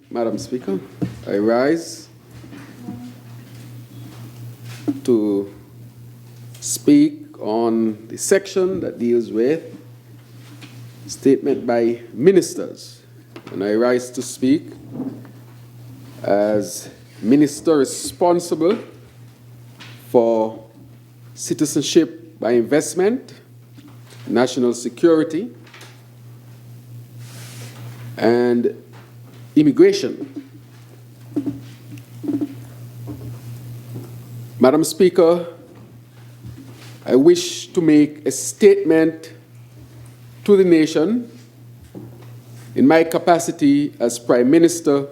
Madam Speaker, I rise to speak on the section that deals with statement by ministers. And I rise to speak as minister responsible for citizenship by investment, national security, and immigration. Madam Speaker, I wish to make a statement to the nation in my capacity as Prime Minister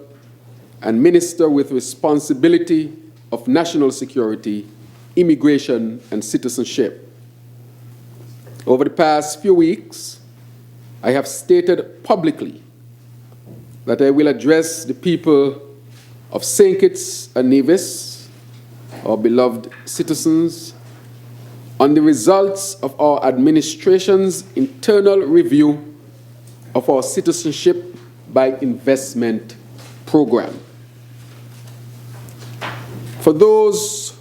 and Minister with responsibility of national security, immigration, and citizenship. Over the past few weeks, I have stated publicly that I will address the people of St. Kitts and Nevis, our beloved citizens, on the results of our administration's internal review of our citizenship by investment program. For those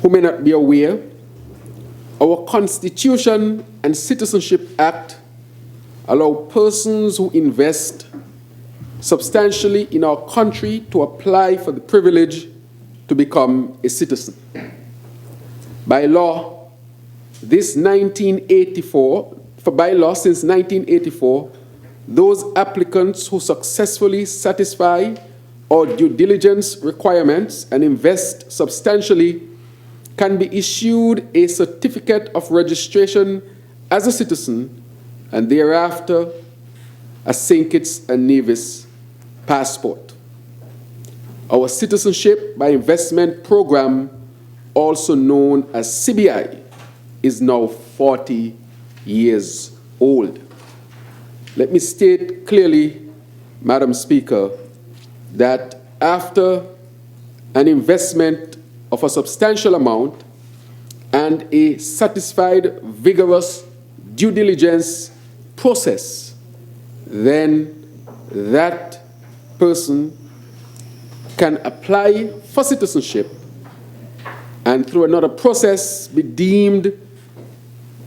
who may not be aware, our Constitution and Citizenship Act allow persons who invest substantially in our country to apply for the privilege to become a citizen. By law, since 1984, those applicants who successfully satisfy our due diligence requirements and invest substantially can be issued a certificate of registration as a citizen and thereafter a St. Kitts and Nevis passport. Our Citizenship by Investment Program, also known as CBI, is now 40 years old. Let me state clearly, Madam Speaker, that after an investment of a substantial amount and a satisfied, vigorous due diligence process, then that person can apply for citizenship and through another process be deemed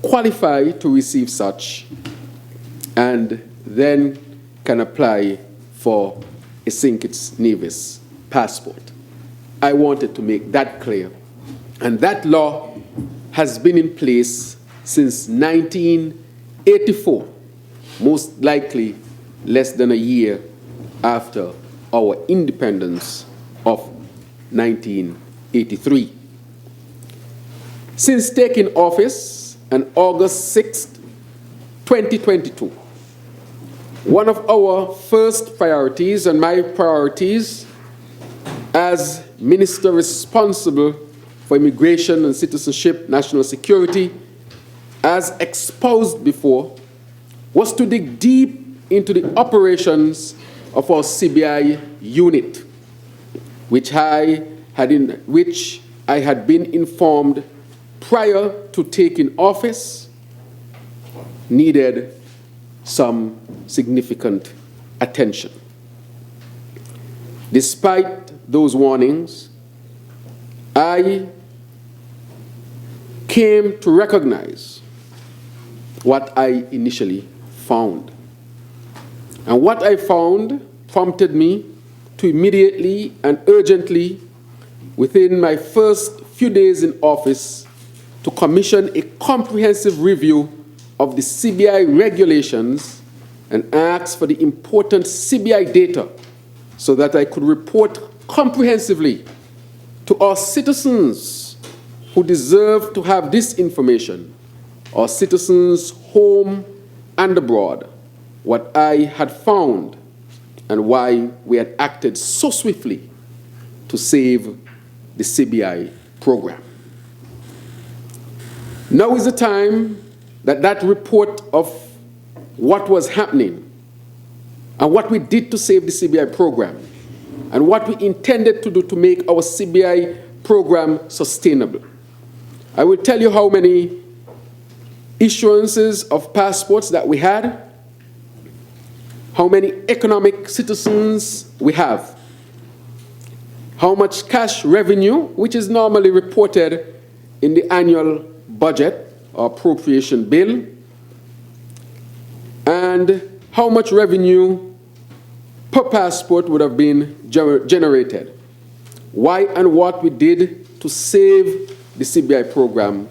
qualified to receive such, and then can apply for a St. Kitts Nevis passport. I wanted to make that clear. And that law has been in place since 1984, most likely less than a year after our independence of 1983. Since taking office on August 6th, 2022, one of our first priorities and my priorities as Minister responsible for immigration and citizenship, national security, as exposed before, was to dig deep into the operations of our CBI unit, which I had been informed prior to taking office needed some significant attention. Despite those warnings, I came to recognize what I initially found. And what I found prompted me to immediately and urgently, within my first few days in office, to commission a comprehensive review of the CBI regulations and ask for the important CBI data so that I could report comprehensively to our citizens who deserve to have this information, our citizens home and abroad, what I had found and why we had acted so swiftly to save the CBI program. Now is the time that report of what was happening and what we did to save the CBI program and what we intended to do to make our CBI program sustainable. I will tell you how many issuances of passports that we had, how many economic citizens we have, how much cash revenue, which is normally reported in the annual budget or appropriation bill, and how much revenue per passport would have been generated, why and what we did to save the CBI program,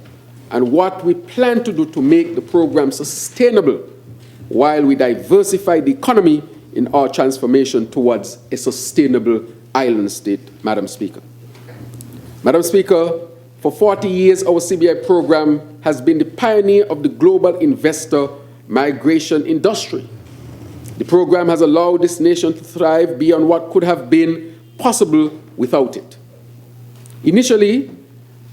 and what we plan to do to make the program sustainable while we diversify the economy in our transformation towards a sustainable island state, Madam Speaker. Madam Speaker, for 40 years, our CBI program has been the pioneer of the global investor migration industry. The program has allowed this nation to thrive beyond what could have been possible without it. Initially,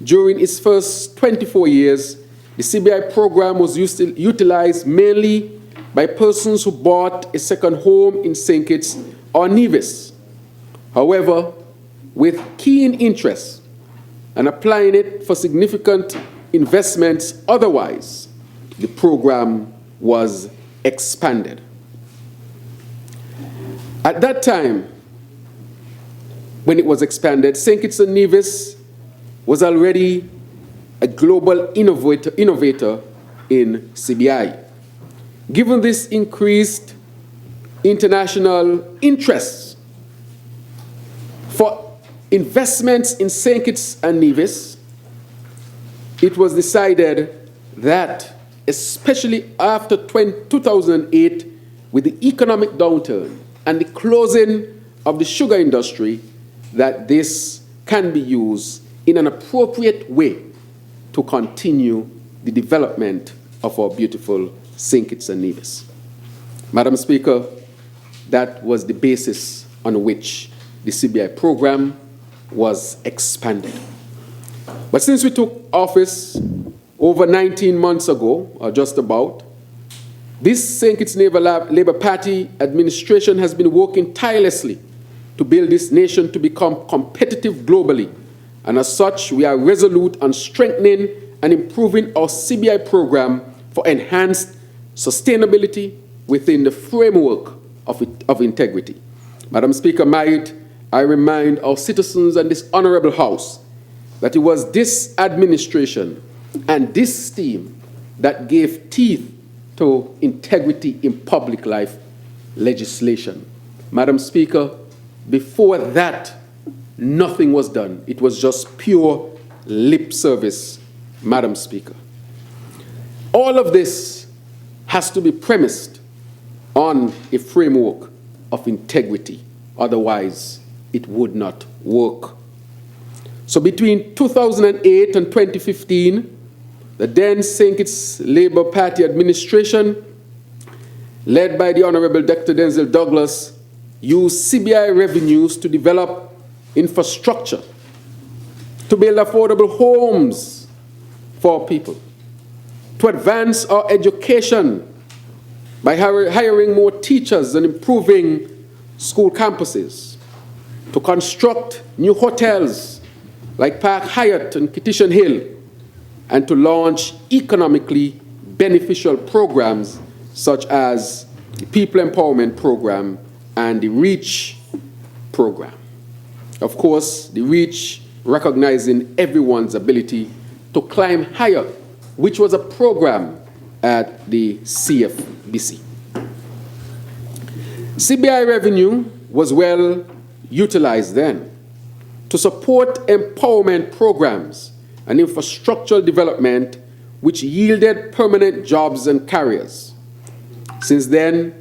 during its first 24 years, the CBI program was utilized mainly by persons who bought a second home in St. Kitts or Nevis. However, with keen interest and applying it for significant investments otherwise, the program was expanded. At that time, when it was expanded, St. Kitts and Nevis was already a global innovator in CBI. Given this increased international interest for investments in St. Kitts and Nevis, it was decided that, especially after 2008, with the economic downturn and the closing of the sugar industry, that this can be used in an appropriate way to continue the development of our beautiful St. Kitts and Nevis. Madam Speaker, that was the basis on which the CBI program was expanded. But since we took office over 19 months ago, or just about, this St. Kitts Labour Party administration has been working tirelessly to build this nation to become competitive globally. And as such, we are resolute on strengthening and improving our CBI program for enhanced sustainability within the framework of integrity. Madam Speaker, might I remind our citizens and this honorable House that it was this administration and this team that gave teeth to integrity in public life legislation. Madam Speaker, before that, nothing was done. It was just pure lip service, Madam Speaker. All of this has to be premised on a framework of integrity. Otherwise, it would not work. So between 2008 and 2015, the then St. Kitts Labour Party administration, led by the Honourable Dr. Douglas, used CBI revenues to develop infrastructure, to build affordable homes for people, to advance our education by hiring more teachers and improving school campuses, to construct new hotels like Park Hyatt and Kitishan Hill, and to launch economically beneficial programs such as the People Empowerment Program and the REACH program. Of course, the REACH recognizing everyone's ability to climb higher, which was a program at the CFBC. CBI revenue was well utilized then to support empowerment programs and infrastructural development which yielded permanent jobs and careers. Since then,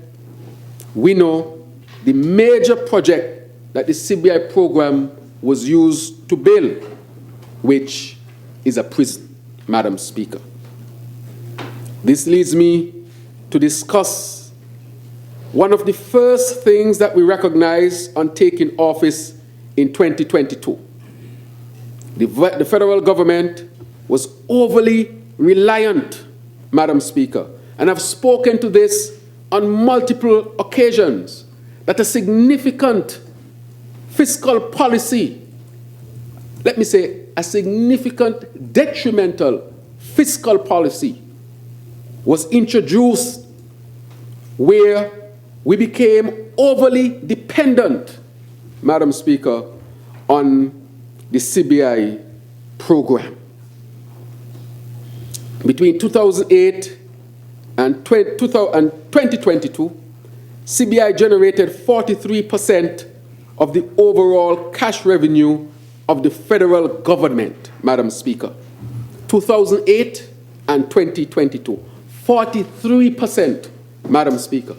we know the major project that the CBI program was used to build, which is a prison, Madam Speaker. This leads me to discuss one of the first things that we recognized on taking office in 2022. The federal government was overly reliant, Madam Speaker, and I've spoken to this on multiple occasions, that a significant fiscal policy, let me say a significant detrimental fiscal policy was introduced where we became overly dependent, Madam Speaker, on the CBI program. Between 2008 and 2022, CBI generated 43% of the overall cash revenue of the federal government, Madam Speaker. 2008 and 2022, 43%, Madam Speaker,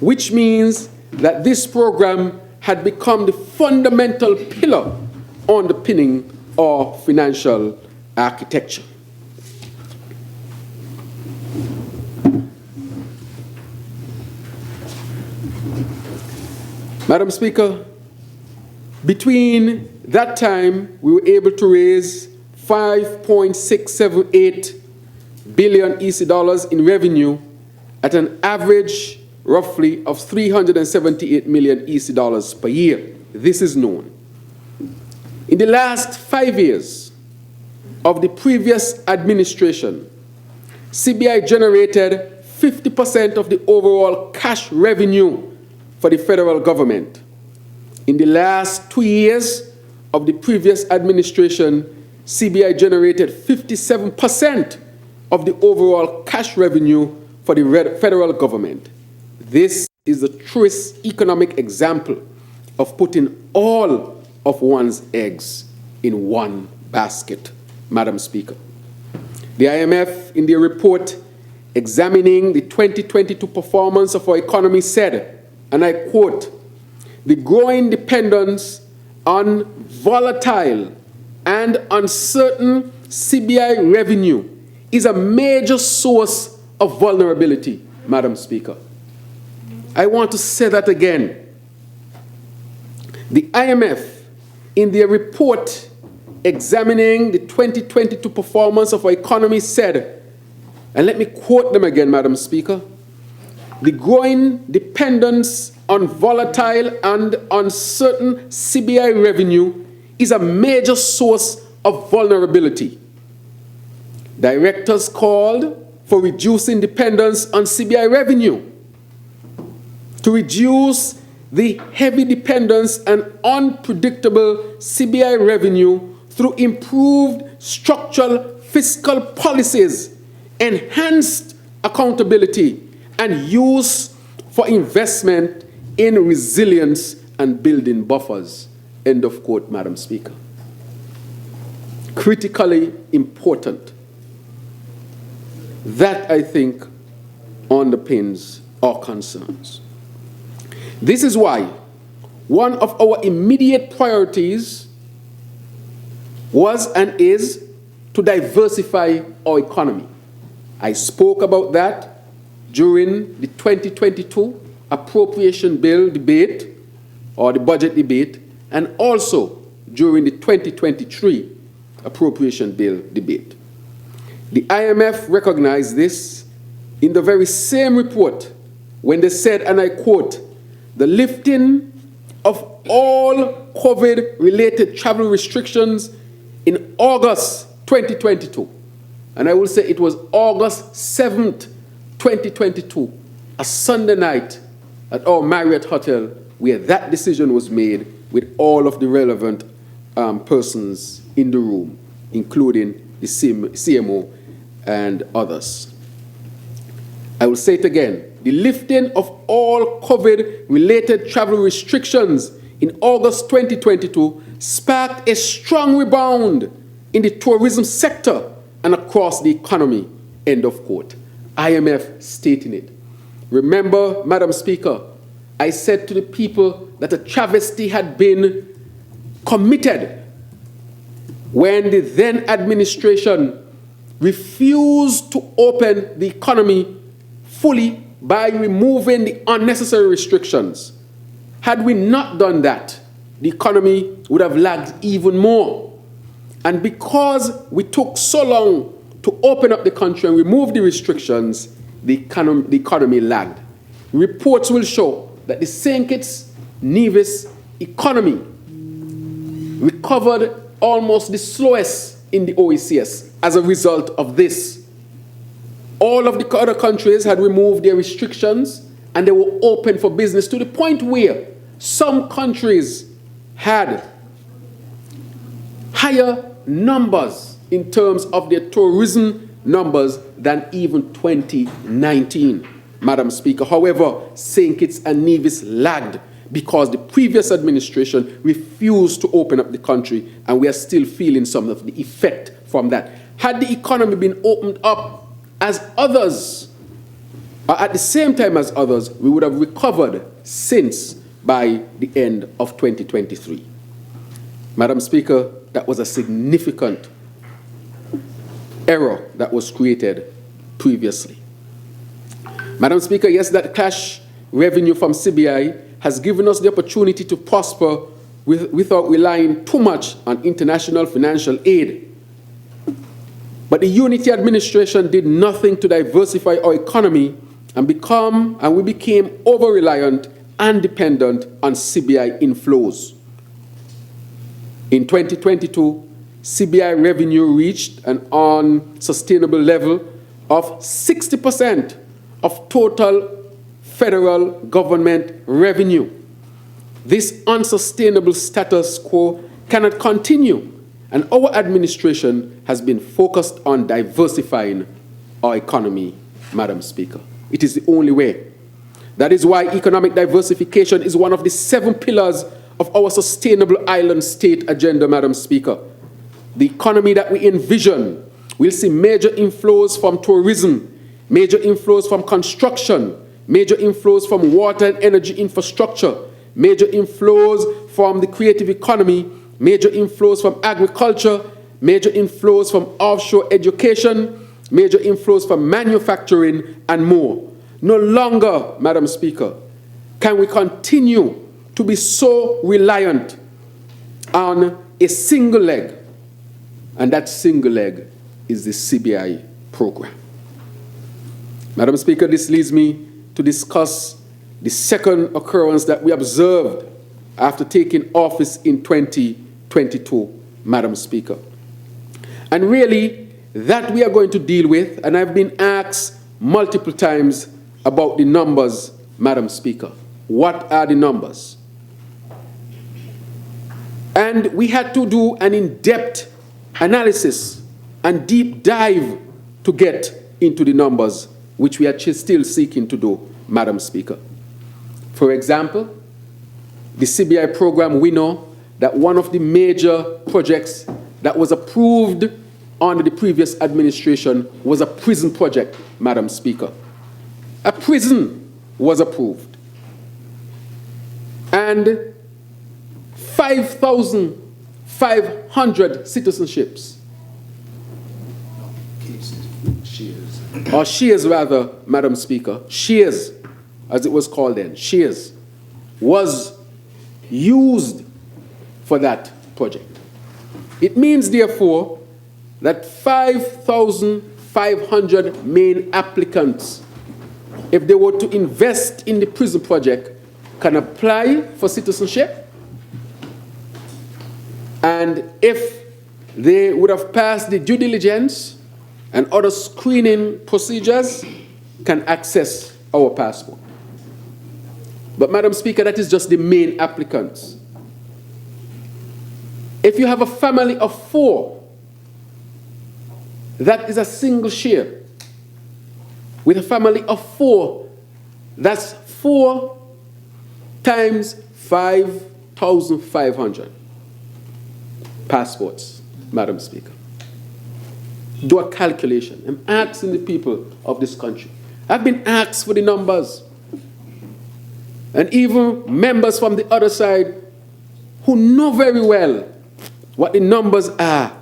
which means that this program had become the fundamental pillar underpinning our financial architecture. Madam Speaker, between that time, we were able to raise 5.678 billion EC dollars in revenue at an average roughly of 378 million EC dollars per year. This is known. In the last 5 years of the previous administration, CBI generated 50% of the overall cash revenue for the federal government. In the last 2 years of the previous administration, CBI generated 57% of the overall cash revenue for the federal government. This is the truest economic example of putting all of one's eggs in one basket, Madam Speaker. The IMF, in their report examining the 2022 performance of our economy, said, and I quote, "The growing dependence on volatile and uncertain CBI revenue is a major source of vulnerability," Madam Speaker. I want to say that again. The IMF, in their report examining the 2022 performance of our economy, said, and let me quote them again, Madam Speaker, "The growing dependence on volatile and uncertain CBI revenue is a major source of vulnerability. Directors called for reducing dependence on CBI revenue, to reduce the heavy dependence and unpredictable CBI revenue through improved structural fiscal policies, enhanced accountability, and use for investment in resilience and building buffers." End of quote, Madam Speaker. Critically important. That, I think, underpins our concerns. This is why one of our immediate priorities was and is to diversify our economy. I spoke about that during the 2022 appropriation bill debate, or the budget debate, and also during the 2023 appropriation bill debate. The IMF recognized this in the very same report when they said, and I quote, "The lifting of all COVID-related travel restrictions in August 2022," and I will say it was August 7th, 2022, a Sunday night at our Marriott Hotel, where that decision was made with all of the relevant persons in the room, including the CMO and others. I will say it again. The lifting of all COVID-related travel restrictions in August 2022 sparked a strong rebound in the tourism sector and across the economy. End of quote. IMF stating it. Remember, Madam Speaker, I said to the people that a travesty had been committed when the then administration refused to open the economy fully by removing the unnecessary restrictions. Had we not done that, the economy would have lagged even more. And because we took so long to open up the country and remove the restrictions, the economy lagged. Reports will show that the St. Kitts Nevis economy recovered almost the slowest in the OECS as a result of this. All of the other countries had removed their restrictions and they were open for business to the point where some countries had higher numbers in terms of their tourism numbers than even 2019, Madam Speaker. However, St. Kitts and Nevis lagged because the previous administration refused to open up the country, and we are still feeling some of the effect from that. Had the economy been opened up as others, or at the same time as others, we would have recovered since by the end of 2023. Madam Speaker, that was a significant error that was created previously. Madam Speaker, yes, that cash revenue from CBI has given us the opportunity to prosper without relying too much on international financial aid. But the Unity administration did nothing to diversify our economy and we became over-reliant and dependent on CBI inflows. In 2022, CBI revenue reached an unsustainable level of 60% of total federal government revenue. This unsustainable status quo cannot continue, and our administration has been focused on diversifying our economy, Madam Speaker. It is the only way. That is why economic diversification is one of the 7 pillars of our sustainable island state agenda, Madam Speaker. The economy that we envision will see major inflows from tourism, major inflows from construction, major inflows from water and energy infrastructure, major inflows from the creative economy, major inflows from agriculture, major inflows from offshore education, major inflows from manufacturing, and more. No longer, Madam Speaker, can we continue to be so reliant on a single leg, and that single leg is the CBI program. Madam Speaker, this leads me to discuss the second occurrence that we observed after taking office in 2022, Madam Speaker. And really, that we are going to deal with, and I've been asked multiple times about the numbers, Madam Speaker. What are the numbers? And we had to do an in-depth analysis and deep dive to get into the numbers, which we are still seeking to do, Madam Speaker. For example, the CBI program, we know that one of the major projects that was approved under the previous administration was a prison project, Madam Speaker. A prison was approved. And 5,500 citizenships, or shares rather, Madam Speaker, shares, as it was called then, shares, was used for that project. It means, therefore, that 5,500 main applicants, if they were to invest in the prison project, can apply for citizenship. And if they would have passed the due diligence and other screening procedures, can access our passport. But, Madam Speaker, that is just the main applicants. If you have a family of 4, that is a single share. With a family of 4, that's 4 times 5,500 passports, Madam Speaker. Do a calculation. I'm asking the people of this country. I've been asked for the numbers. And even members from the other side who know very well what the numbers are,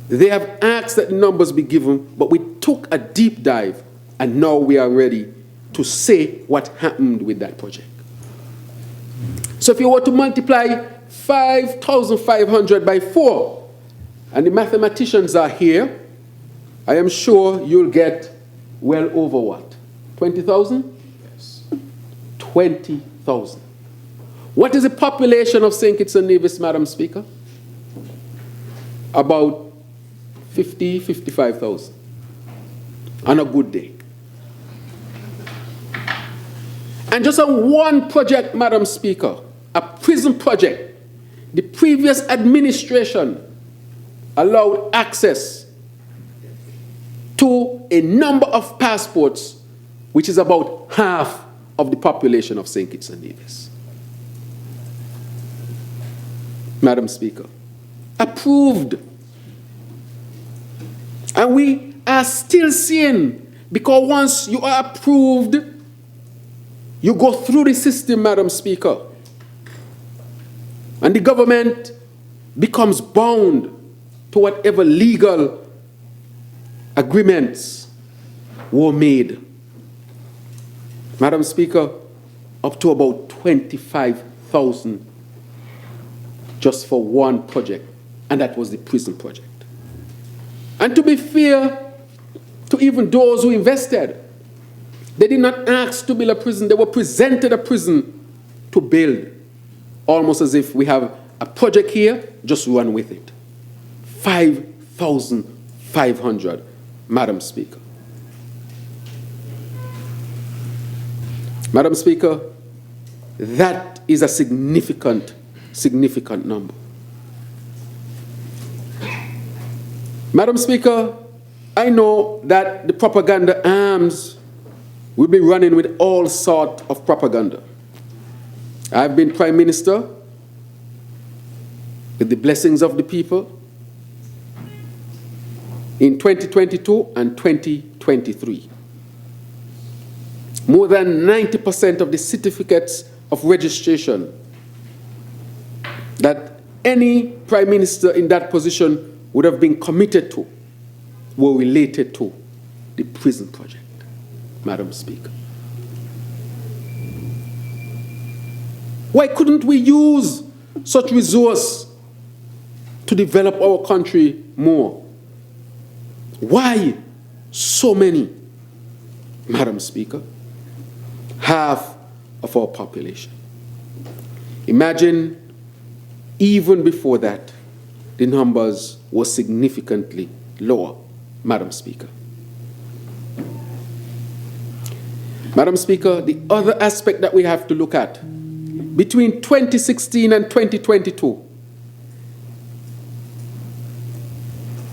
they have asked that the numbers be given, but we took a deep dive, and now we are ready to say what happened with that project. So if you were to multiply 5,500 by 4, and the mathematicians are here, I am sure you'll get well over what? 20,000? Yes. 20,000. What is the population of St. Kitts and Nevis, Madam Speaker? About 55,000 on a good day. And just on one project, Madam Speaker, a prison project, the previous administration allowed access to a number of passports, which is about half of the population of St. Kitts and Nevis. Madam Speaker, approved. And we are still seeing, because once you are approved, you go through the system, Madam Speaker, and the government becomes bound to whatever legal agreements were made. Madam Speaker, up to about 25,000 just for one project, and that was the prison project. And to be fair to even those who invested, they did not ask to build a prison, they were presented a prison to build, almost as if we have a project here, just run with it. 5,500, Madam Speaker. Madam Speaker, that is a significant number. Madam Speaker, I know that the propaganda arms will be running with all sorts of propaganda. I've been Prime Minister with the blessings of the people in 2022 and 2023. More than 90% of the certificates of registration that any Prime Minister in that position would have been committed to were related to the prison project, Madam Speaker. Why couldn't we use such resource to develop our country more? Why so many, Madam Speaker? Half of our population. Imagine, even before that, the numbers were significantly lower, Madam Speaker. Madam Speaker, the other aspect that we have to look at, between 2016 and 2022,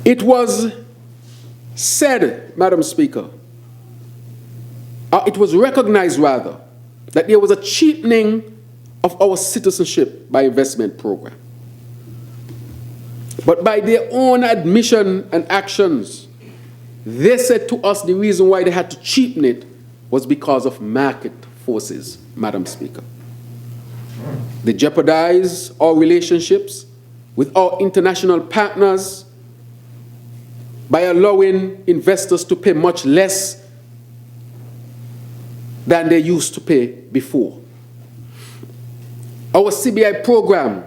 it was said, Madam Speaker, it was recognized rather, that there was a cheapening of our citizenship by investment program. But by their own admission and actions, they said to us the reason why they had to cheapen it was because of market forces, Madam Speaker. They jeopardized our relationships with our international partners by allowing investors to pay much less than they used to pay before. Our CBI program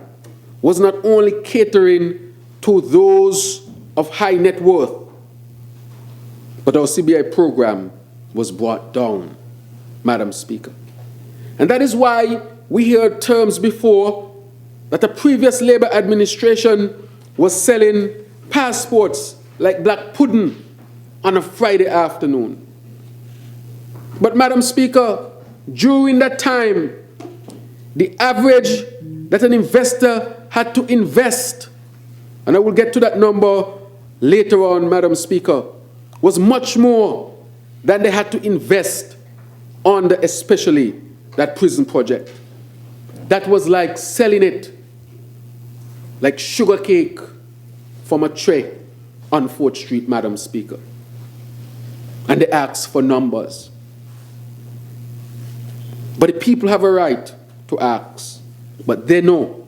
was not only catering to those of high net worth, but our CBI program was brought down, Madam Speaker. And that is why we heard terms before that the previous Labour administration was selling passports like black pudding on a Friday afternoon. But Madam Speaker, during that time, the average that an investor had to invest, and I will get to that number later on, Madam Speaker, was much more than they had to invest on especially that prison project. That was like selling it like sugar cake from a tray on 4th Street, Madam Speaker. And they asked for numbers. But the people have a right to ask, but they know.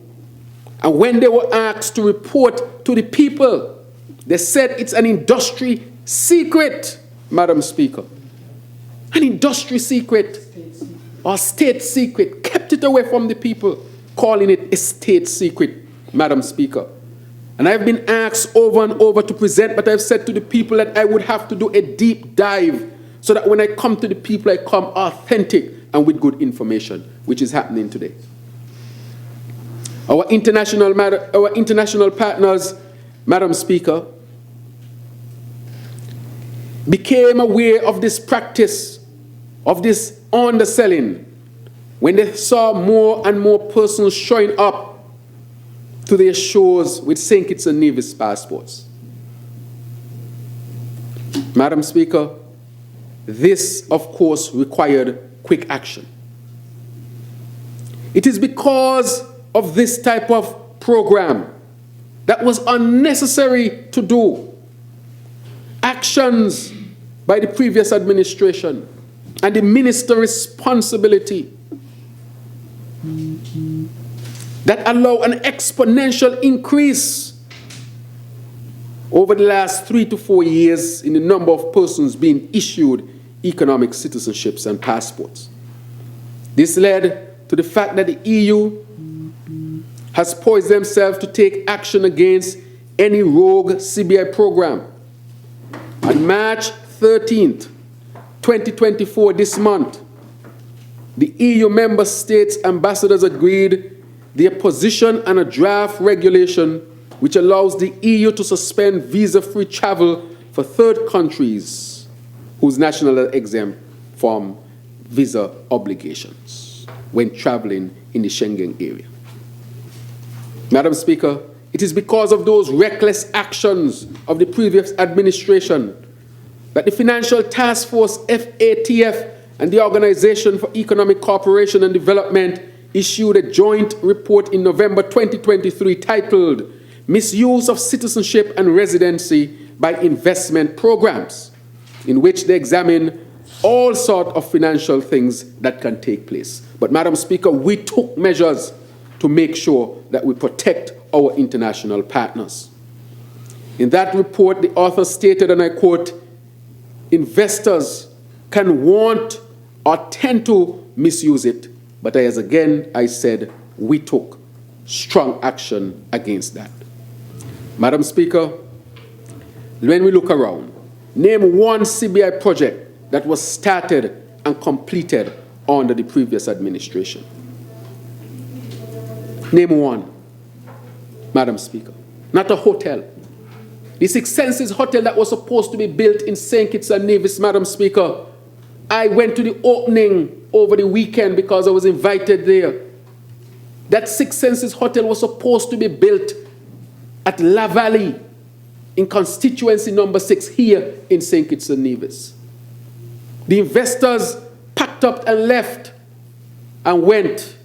And when they were asked to report to the people, they said it's an industry secret, Madam Speaker. An industry secret or state secret, kept it away from the people, calling it a state secret, Madam Speaker. And I've been asked over and over to present, but I've said to the people that I would have to do a deep dive so that when I come to the people, I come authentic and with good information, which is happening today. Our international partners, Madam Speaker, became aware of this practice, of this underselling, when they saw more and more persons showing up to their shores with St. Kitts and Nevis passports. Madam Speaker, this, of course, required quick action. It is because of this type of program that was unnecessary to do. Actions by the previous administration and the minister's responsibility that allow an exponential increase over the last 3 to 4 years in the number of persons being issued economic citizenships and passports. This led to the fact that the EU has poised themselves to take action against any rogue CBI program. On March 13th, 2024, this month, the EU member states ambassadors agreed their position on a draft regulation which allows the EU to suspend visa-free travel for third countries whose nationals are exempt from visa obligations when traveling in the Schengen area. Madam Speaker, it is because of those reckless actions of the previous administration that the Financial Task Force, FATF, and the Organization for Economic Cooperation and Development issued a joint report in November 2023 titled Misuse of Citizenship and Residency by Investment Programs, in which they examine all sorts of financial things that can take place. But Madam Speaker, we took measures to make sure that we protect our international partners. In that report, the author stated, and I quote, investors can want or tend to misuse it, but as again I said, we took strong action against that. Madam Speaker, when we look around, name one CBI project that was started and completed under the previous administration. Name one, Madam Speaker. Not a hotel. The Six Senses Hotel that was supposed to be built in St. Kitts and Nevis, Madam Speaker, I went to the opening over the weekend because I was invited there. That Six Senses Hotel was supposed to be built at La Valley in constituency number 6 here in St. Kitts and Nevis. The investors packed up and left and went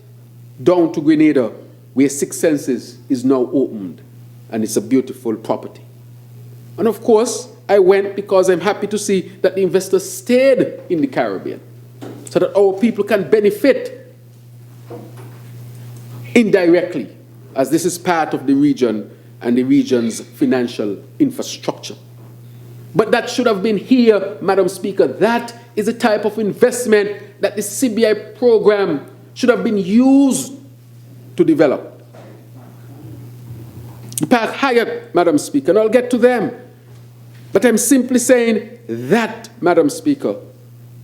down to Grenada, where Six Senses is now opened, and it's a beautiful property. And of course, I went because I'm happy to see that the investors stayed in the Caribbean so that our people can benefit indirectly, as this is part of the region and the region's financial infrastructure. But that should have been here, Madam Speaker. That is a type of investment that the CBI program should have been used to develop. The Park Hyatt, Madam Speaker, and I'll get to them. But I'm simply saying that, Madam Speaker,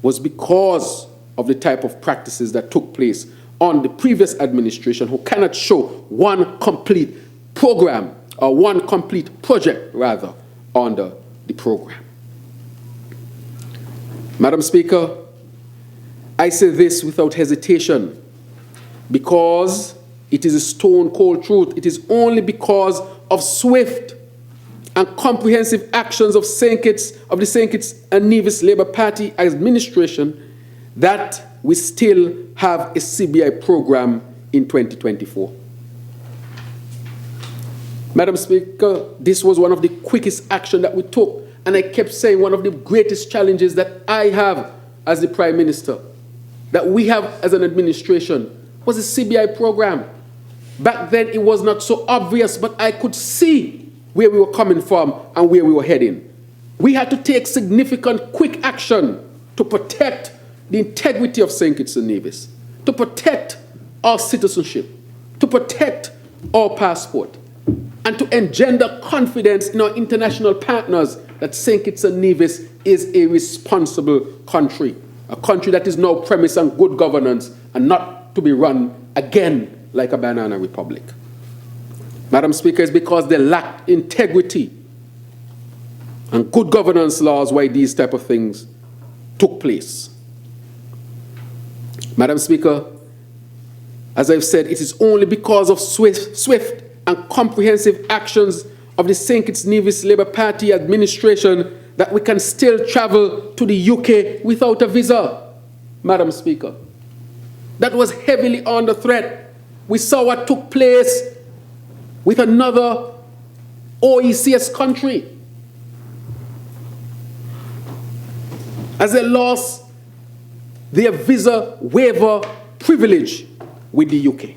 was because of the type of practices that took place on the previous administration, who cannot show one complete program, or one complete project, rather, under the program. Madam Speaker, I say this without hesitation because it is a stone cold truth. It is only because of swift and comprehensive actions of the St. Kitts and Nevis Labour Party administration that we still have a CBI program in 2024. Madam Speaker, this was one of the quickest action that we took, and I kept saying one of the greatest challenges that I have as the Prime Minister, that we have as an administration, was the CBI program. Back then it was not so obvious, but I could see where we were coming from and where we were heading. We had to take significant, quick action to protect the integrity of St. Kitts and Nevis, to protect our citizenship, to protect our passport, and to engender confidence in our international partners that St. Kitts and Nevis is a responsible country, a country that is now premised on good governance and not to be run again like a banana republic. Madam Speaker, it's because they lack integrity and good governance laws why these type of things took place. Madam Speaker, As I've said, it is only because of swift and comprehensive actions of the St. Kitts Nevis Labour Party administration that we can still travel to the UK without a visa, Madam Speaker. That was heavily under threat. We saw what took place with another OECS country as they lost their visa waiver privilege with the UK.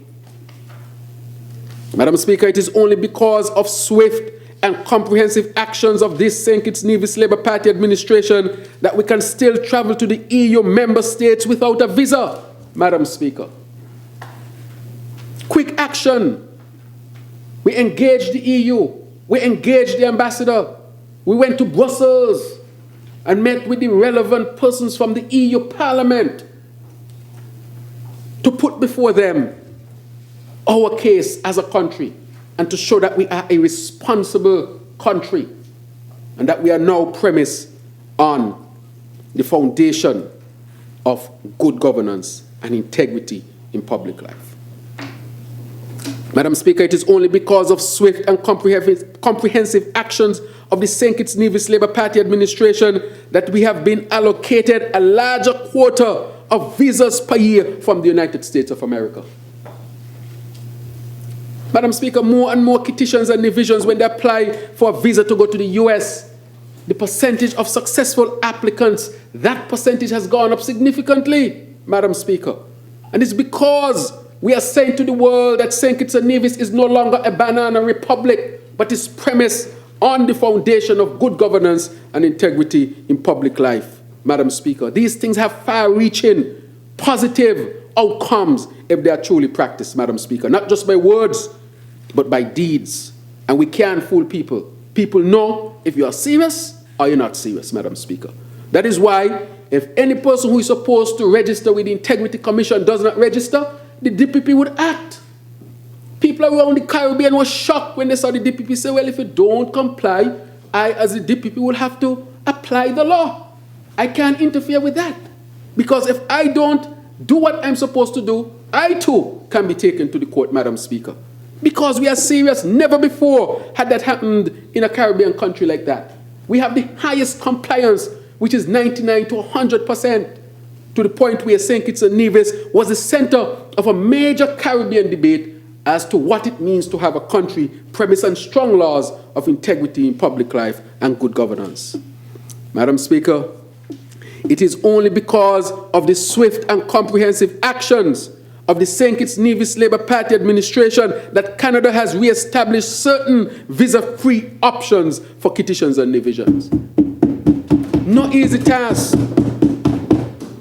Madam Speaker, it is only because of swift and comprehensive actions of this St. Kitts Nevis Labour Party administration that we can still travel to the EU member states without a visa, Madam Speaker. Quick action. We engaged the EU. We engaged the ambassador. We went to Brussels and met with the relevant persons from the EU Parliament to put before them our case as a country and to show that we are a responsible country and that we are now premised on the foundation of good governance and integrity in public life. Madam Speaker, it is only because of swift and comprehensive actions of the St. Kitts Nevis Labour Party administration that we have been allocated a larger quota of visas per year from the United States of America. Madam Speaker, more and more Kittitians and Nevisians, when they apply for a visa to go to the US, the percentage of successful applicants, that percentage has gone up significantly, Madam Speaker. And it's because we are saying to the world that St. Kitts and Nevis is no longer a banana republic, but is premised on the foundation of good governance and integrity in public life, Madam Speaker. These things have far-reaching, positive outcomes if they are truly practiced, Madam Speaker. Not just by words, but by deeds. And we can't fool people. People know if you are serious or you're not serious, Madam Speaker. That is why if any person who is supposed to register with the Integrity Commission does not register, the DPP would act. People around the Caribbean were shocked when they saw the DPP say, well, if you don't comply, I, as the DPP, will have to apply the law. I can't interfere with that. Because if I don't do what I'm supposed to do, I too can be taken to the court, Madam Speaker. Because we are serious. Never before had that happened in a Caribbean country like that. We have the highest compliance, which is 99 to 100%, to the point where St. Kitts and Nevis was the center of a major Caribbean debate as to what it means to have a country premised on strong laws of integrity in public life and good governance. Madam Speaker, it is only because of the swift and comprehensive actions of the St. Kitts Nevis Labour Party administration that Canada has re-established certain visa-free options for Kittitians and Nevisians. No easy task.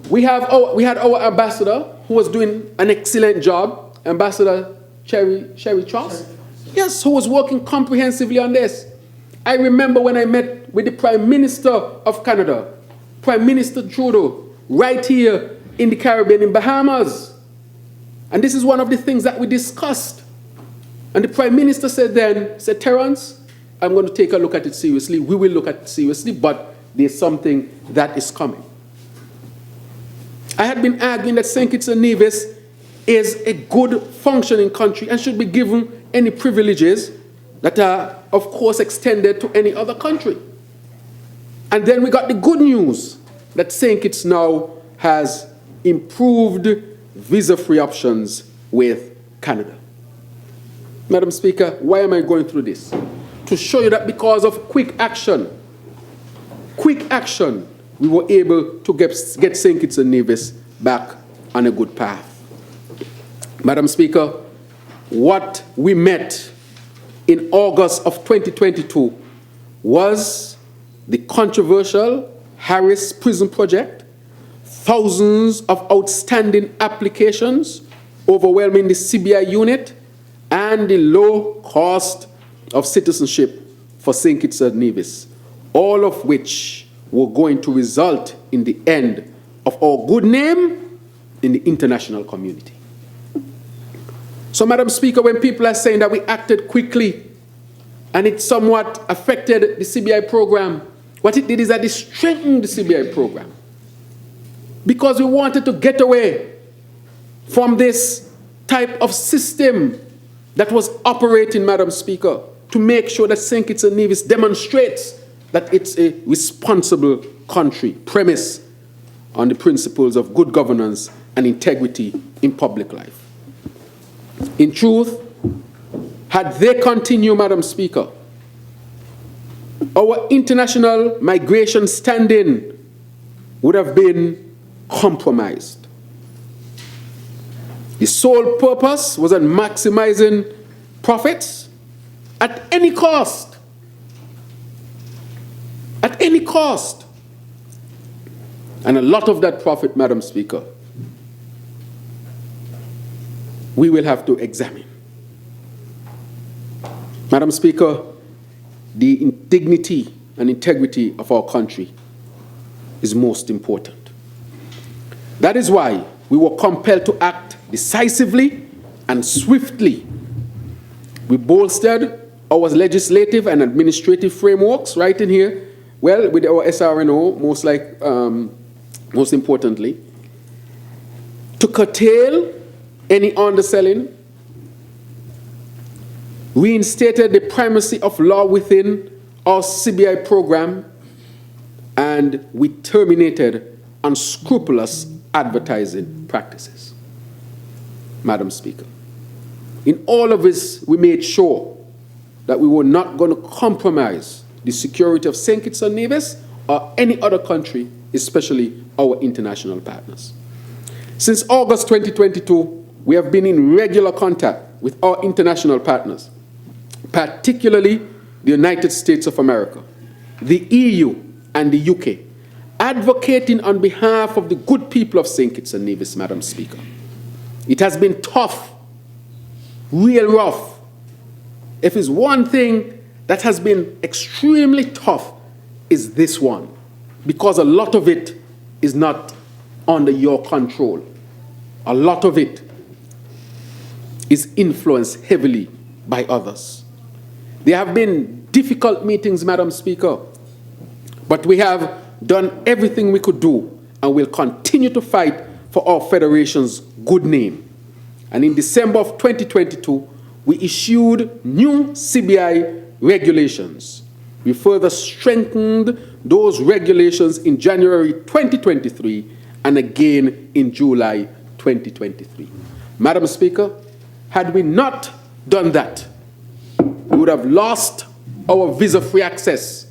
We had our ambassador who was doing an excellent job, Ambassador Sherry Truss, yes, who was working comprehensively on this. I remember when I met with the Prime Minister of Canada, Prime Minister Trudeau, right here in the Caribbean, in Bahamas. And this is one of the things that we discussed. And the Prime Minister said then, said, Terrance, I'm going to take a look at it seriously. We will look at it seriously, but there's something that is coming. I had been arguing that St. Kitts and Nevis is a good functioning country and should be given any privileges that are, of course, extended to any other country. And then we got the good news that St. Kitts now has improved visa-free options with Canada. Madam Speaker, why am I going through this? To show you that because of quick action, we were able to get St. Kitts and Nevis back on a good path. Madam Speaker, what we met in August of 2022 was the controversial Harris Prison Project, thousands of outstanding applications overwhelming the CBI unit, and the low cost of citizenship for St. Kitts and Nevis, all of which were going to result in the end of our good name in the international community. So, Madam Speaker, when people are saying that we acted quickly and it somewhat affected the CBI program, what it did is that it strengthened the CBI program, because we wanted to get away from this type of system that was operating, Madam Speaker, to make sure that St. Kitts and Nevis demonstrates that it's a responsible country, premise on the principles of good governance and integrity in public life. In truth, had they continued, Madam Speaker, our international migration standing would have been compromised. The sole purpose was on maximizing profits at any cost. At any cost. And a lot of that profit, Madam Speaker, we will have to examine. Madam Speaker, the dignity and integrity of our country is most important. That is why we were compelled to act decisively and swiftly. We bolstered our legislative and administrative frameworks right in here, well, with our SRNO, most importantly, to curtail any underselling, reinstated the primacy of law within our CBI program, and we terminated unscrupulous advertising practices. Madam Speaker, in all of this, we made sure that we were not going to compromise the security of St. Kitts and Nevis or any other country, especially our international partners. Since August 2022, we have been in regular contact with our international partners, particularly the United States of America, the EU, and the UK, advocating on behalf of the good people of St. Kitts and Nevis, Madam Speaker. It has been tough, real rough. If it's one thing that has been extremely tough, is this one, because a lot of it is not under your control. A lot of it is influenced heavily by others. There have been difficult meetings, Madam Speaker, but we have done everything we could do and will continue to fight for our federation's good name. And in December of 2022, we issued new CBI regulations. We further strengthened those regulations in January 2023 and again in July 2023. Madam Speaker, had we not done that, we would have lost our visa-free access,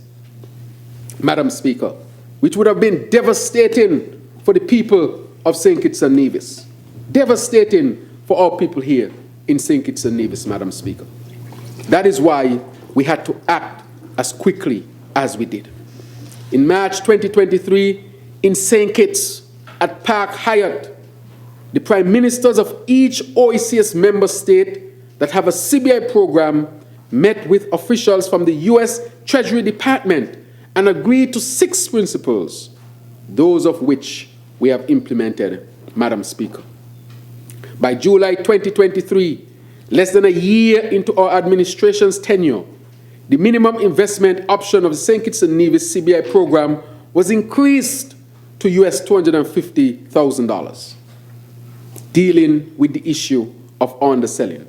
Madam Speaker, which would have been devastating for the people of St. Kitts and Nevis. Devastating for our people here in St. Kitts and Nevis, Madam Speaker. That is why we had to act as quickly as we did. In March 2023, in St. Kitts, at Park Hyatt, the prime ministers of each OECS member state that have a CBI program met with officials from the U.S. Treasury Department and agreed to 6 principles, those of which we have implemented, Madam Speaker. By July 2023, less than a year into our administration's tenure, the minimum investment option of the St. Kitts and Nevis CBI program was increased to US $250,000, dealing with the issue of underselling.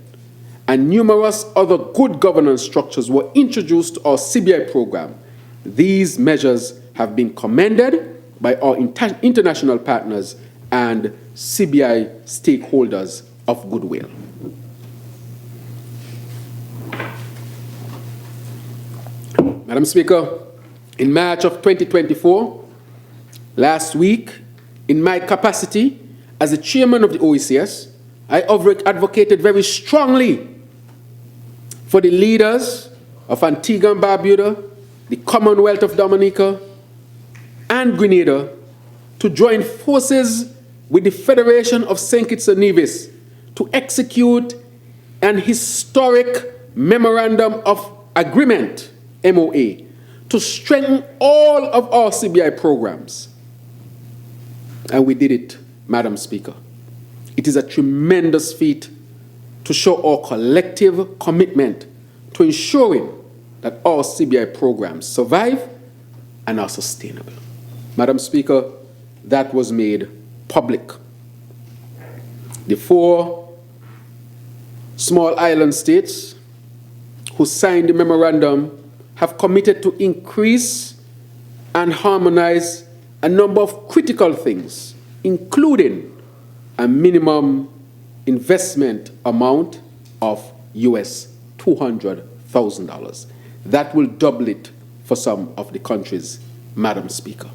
And numerous other good governance structures were introduced to our CBI program. These measures have been commended by our international partners and CBI stakeholders of goodwill. Madam Speaker, in March of 2024, last week, in my capacity as the chairman of the OECS, I advocated very strongly for the leaders of Antigua and Barbuda, the Commonwealth of Dominica, and Grenada to join forces with the Federation of St. Kitts and Nevis to execute an historic Memorandum of Agreement, MOA, to strengthen all of our CBI programs. And we did it, Madam Speaker. It is a tremendous feat to show our collective commitment to ensuring that our CBI programs survive and are sustainable. Madam Speaker, that was made public. The 4 small island states who signed the memorandum have committed to increase and harmonize a number of critical things, including a minimum investment amount of US $200,000. That will double it for some of the countries, Madam Speaker.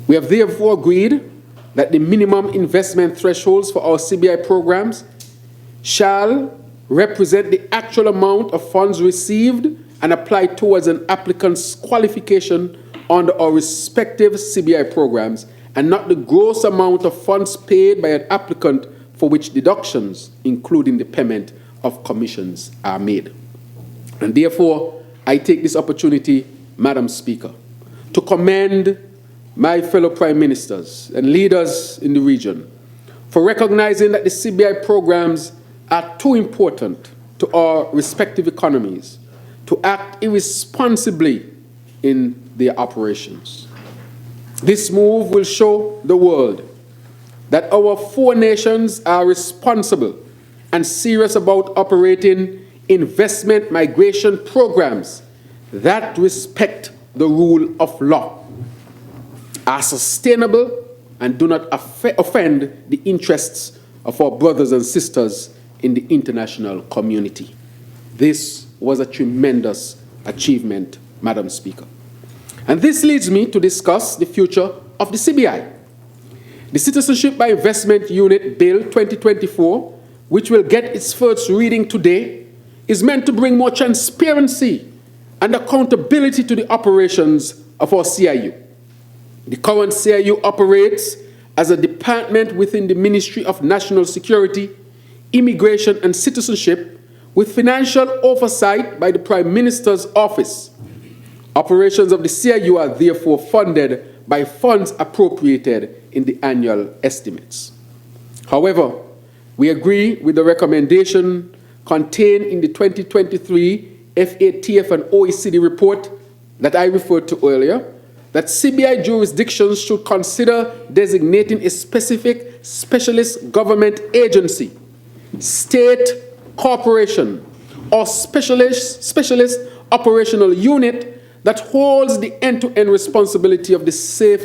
We have therefore agreed that the minimum investment thresholds for our CBI programs shall represent the actual amount of funds received and applied towards an applicant's qualification under our respective CBI programs, and not the gross amount of funds paid by an applicant for which deductions, including the payment of commissions, are made. And therefore, I take this opportunity, Madam Speaker, to commend my fellow Prime Ministers and leaders in the region for recognizing that the CBI programs are too important to our respective economies to act irresponsibly in their operations. This move will show the world that our four nations are responsible and serious about operating investment migration programs that respect the rule of law, are sustainable, and do not offend the interests of our brothers and sisters in the international community. This was a tremendous achievement, Madam Speaker. And this leads me to discuss the future of the CBI. The Citizenship by Investment Unit Bill 2024, which will get its first reading today, is meant to bring more transparency and accountability to the operations of our CIU. The current CIU operates as a department within the Ministry of National Security, Immigration and Citizenship, with financial oversight by the Prime Minister's Office. Operations of the CIU are therefore funded by funds appropriated in the annual estimates. However, we agree with the recommendation contained in the 2023 FATF and OECD report that I referred to earlier, that CBI jurisdictions should consider designating a specific specialist government agency, state, corporation, or specialist operational unit that holds the end-to-end responsibility of the safe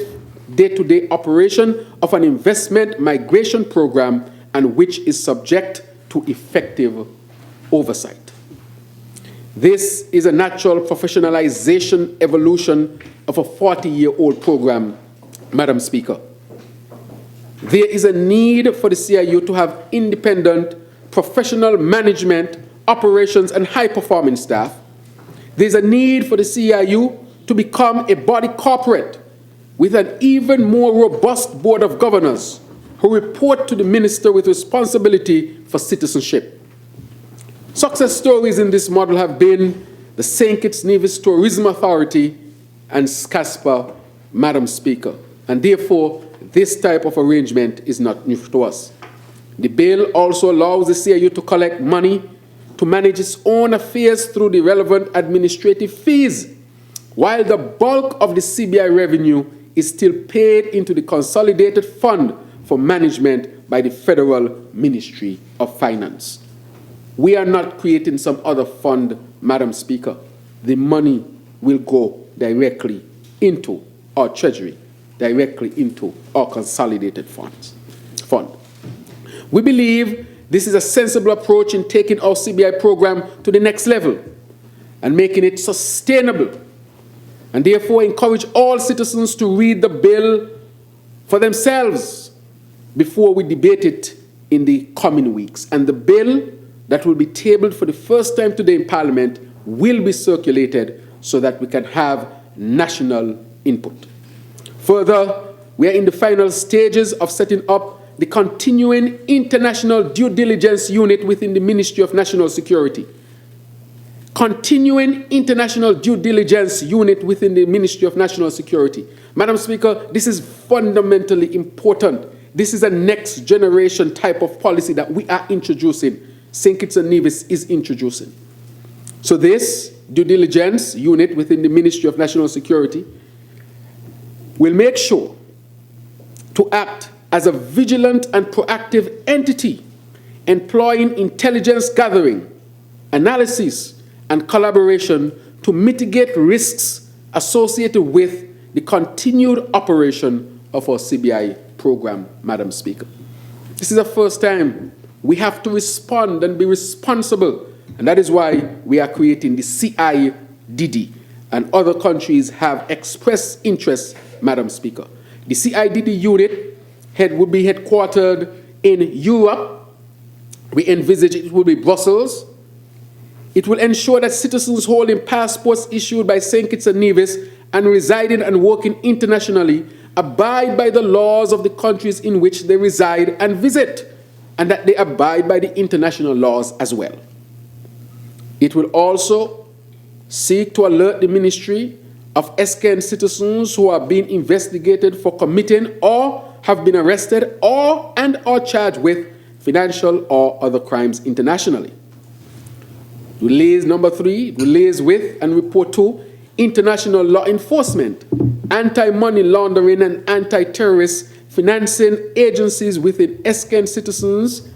day-to-day operation of an investment migration program and which is subject to effective oversight. This is a natural professionalization evolution of a 40-year-old program, Madam Speaker. There is a need for the CIU to have independent professional management, operations, and high-performing staff. There's a need for the CIU to become a body corporate with an even more robust board of governors who report to the minister with responsibility for citizenship. Success stories in this model have been the St. Kitts Nevis Tourism Authority and SCASPA, Madam Speaker, and therefore this type of arrangement is not new to us. The bill also allows the CIU to collect money to manage its own affairs through the relevant administrative fees, while the bulk of the CBI revenue is still paid into the Consolidated Fund for Management by the Federal Ministry of Finance. We are not creating some other fund, Madam Speaker. The money will go directly into our treasury, directly into our consolidated fund. We believe this is a sensible approach in taking our CBI program to the next level and making it sustainable, and therefore encourage all citizens to read the bill for themselves before we debate it in the coming weeks. And the bill that will be tabled for the first time today in Parliament will be circulated so that we can have national input. Further, we are in the final stages of setting up the continuing international due diligence unit within the Ministry of National Security. Continuing international due diligence unit within the Ministry of National Security. Madam Speaker, this is fundamentally important. This is a next generation type of policy that we are introducing. St. Kitts and Nevis is introducing. So this due diligence unit within the Ministry of National Security will make sure to act as a vigilant and proactive entity employing intelligence gathering, analysis, and collaboration to mitigate risks associated with the continued operation of our CBI program, Madam Speaker. This is the first time we have to respond and be responsible, and that is why we are creating the CIDD, and other countries have expressed interest, Madam Speaker. The CIDD unit would be headquartered in Europe. We envisage it will be Brussels. It will ensure that citizens holding passports issued by St. Kitts and Nevis and residing and working internationally abide by the laws of the countries in which they reside and visit, and that they abide by the international laws as well. It will also seek to alert the Ministry of SKN citizens who are being investigated for committing or have been arrested or charged with financial or other crimes internationally. Release number 3, release with and report to international law enforcement, anti-money laundering and anti-terrorist financing agencies within SKN citizens,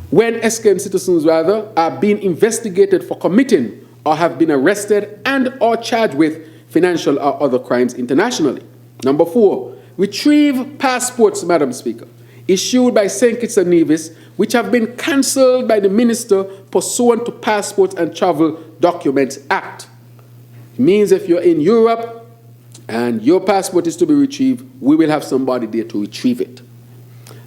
when SKN citizens are being investigated for committing or have been arrested and or charged with financial or other crimes internationally. Number 4, retrieve passports, Madam Speaker, issued by St. Kitts and Nevis, which have been cancelled by the Minister pursuant to Passports and Travel Documents Act. It means if you're in Europe and your passport is to be retrieved, we will have somebody there to retrieve it.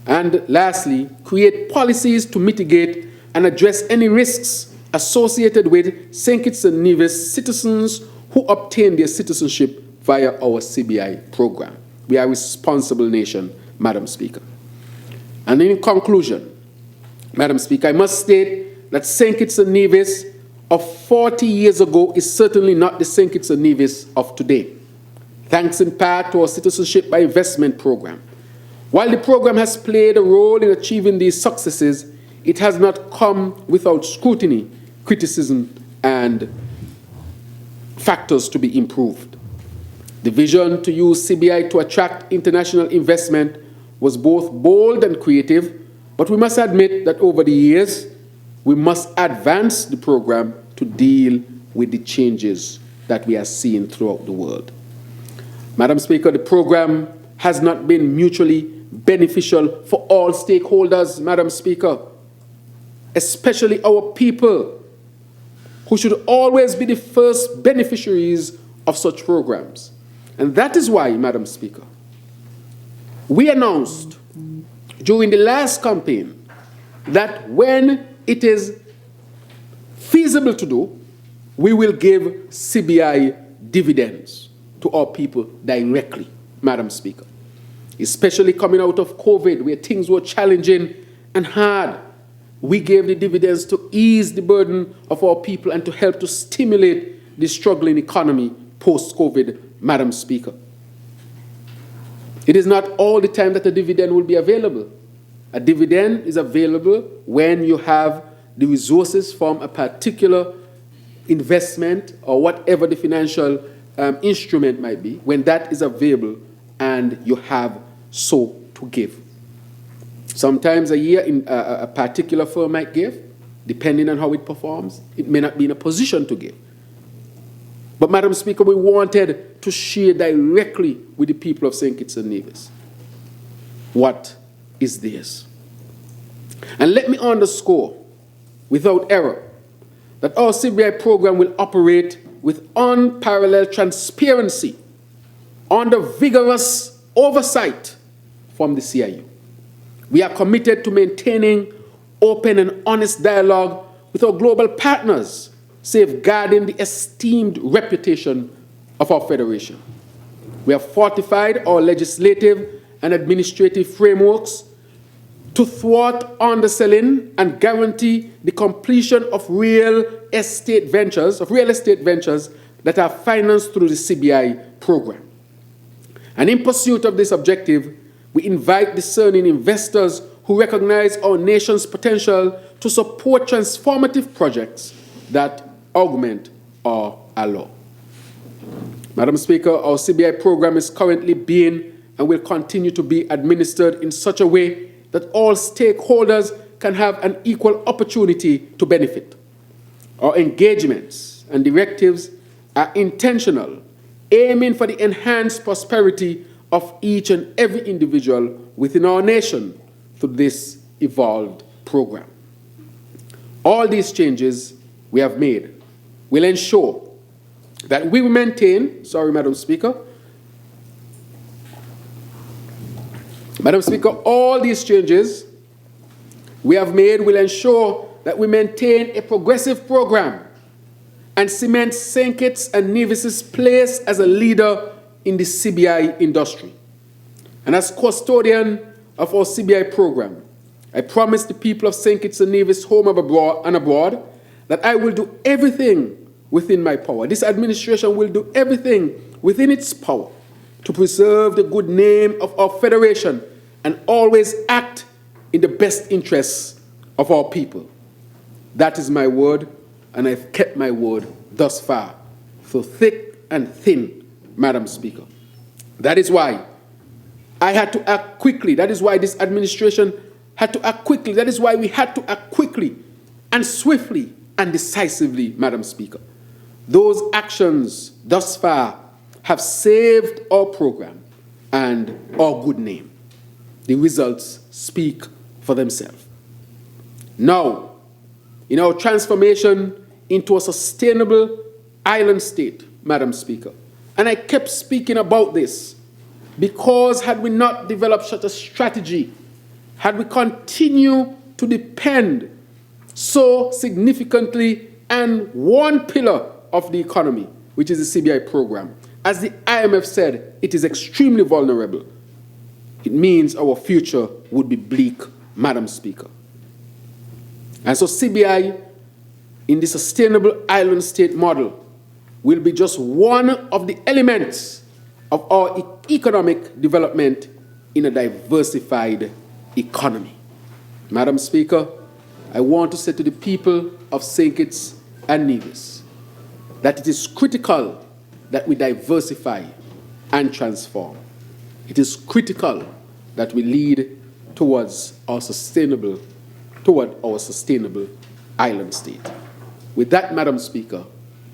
And lastly, create policies to mitigate and address any risks associated with St. Kitts and Nevis citizens who obtain their citizenship via our CBI program. We are a responsible nation, Madam Speaker. And in conclusion, Madam Speaker, I must state that St. Kitts and Nevis of 40 years ago is certainly not the St. Kitts and Nevis of today, thanks in part to our Citizenship by Investment program. While the program has played a role in achieving these successes, it has not come without scrutiny, criticism, and factors to be improved. The vision to use CBI to attract international investment was both bold and creative, but we must admit that over the years, we must advance the program to deal with the changes that we are seeing throughout the world. Madam Speaker, the program has not been mutually beneficial for all stakeholders, Madam Speaker, especially our people, who should always be the first beneficiaries of such programs. And that is why, Madam Speaker, we announced during the last campaign that when it is feasible to do, we will give CBI dividends to our people directly, Madam Speaker. Especially coming out of COVID, where things were challenging and hard, we gave the dividends to ease the burden of our people and to help to stimulate the struggling economy post-COVID, Madam Speaker. It is not all the time that a dividend will be available. A dividend is available when you have the resources from a particular investment or whatever the financial instrument might be, when that is available and you have so to give. Sometimes a year a particular firm might give, depending on how it performs. It may not be in a position to give. But, Madam Speaker, we wanted to share directly with the people of St. Kitts and Nevis what is theirs. And let me underscore, without error, that our CBI program will operate with unparalleled transparency under vigorous oversight from the CIU. We are committed to maintaining open and honest dialogue with our global partners, safeguarding the esteemed reputation of our federation. We have fortified our legislative and administrative frameworks to thwart underselling and guarantee the completion of real estate ventures that are financed through the CBI program. And in pursuit of this objective, we invite discerning investors who recognize our nation's potential to support transformative projects that augment our law. Madam Speaker, our CBI program is currently being and will continue to be administered in such a way that all stakeholders can have an equal opportunity to benefit. Our engagements and directives are intentional, aiming for the enhanced prosperity of each and every individual within our nation through this evolved program. All these changes we have made will ensure that we will maintain, Madam Speaker, all these changes we have made will ensure that we maintain a progressive program and cement St. Kitts and Nevis's place as a leader in the CBI industry. And as custodian of our CBI program, I promise the people of St. Kitts and Nevis, home and abroad, that I will do everything within my power. This administration will do everything within its power to preserve the good name of our federation and always act in the best interests of our people. That is my word, and I've kept my word thus far, through thick and thin, Madam Speaker. That is why I had to act quickly. That is why this administration had to act quickly. That is why we had to act quickly and swiftly and decisively, Madam Speaker. Those actions thus far have saved our program and our good name. The results speak for themselves. Now, in our transformation into a sustainable island state, Madam Speaker, and I kept speaking about this because had we not developed such a strategy, had we continued to depend so significantly on one pillar of the economy, which is the CBI program, as the IMF said, it is extremely vulnerable. It means our future would be bleak, Madam Speaker. And so CBI, in the sustainable island state model, will be just one of the elements of our economic development in a diversified economy. Madam Speaker, I want to say to the people of St. Kitts and Nevis that it is critical that we diversify and transform. It is critical that we lead towards our sustainable island state. With that, Madam Speaker,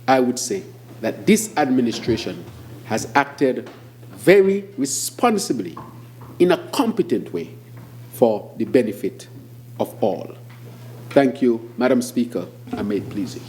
I would say that this administration has acted very responsibly in a competent way for the benefit of all. Thank you, Madam Speaker, and may it please you.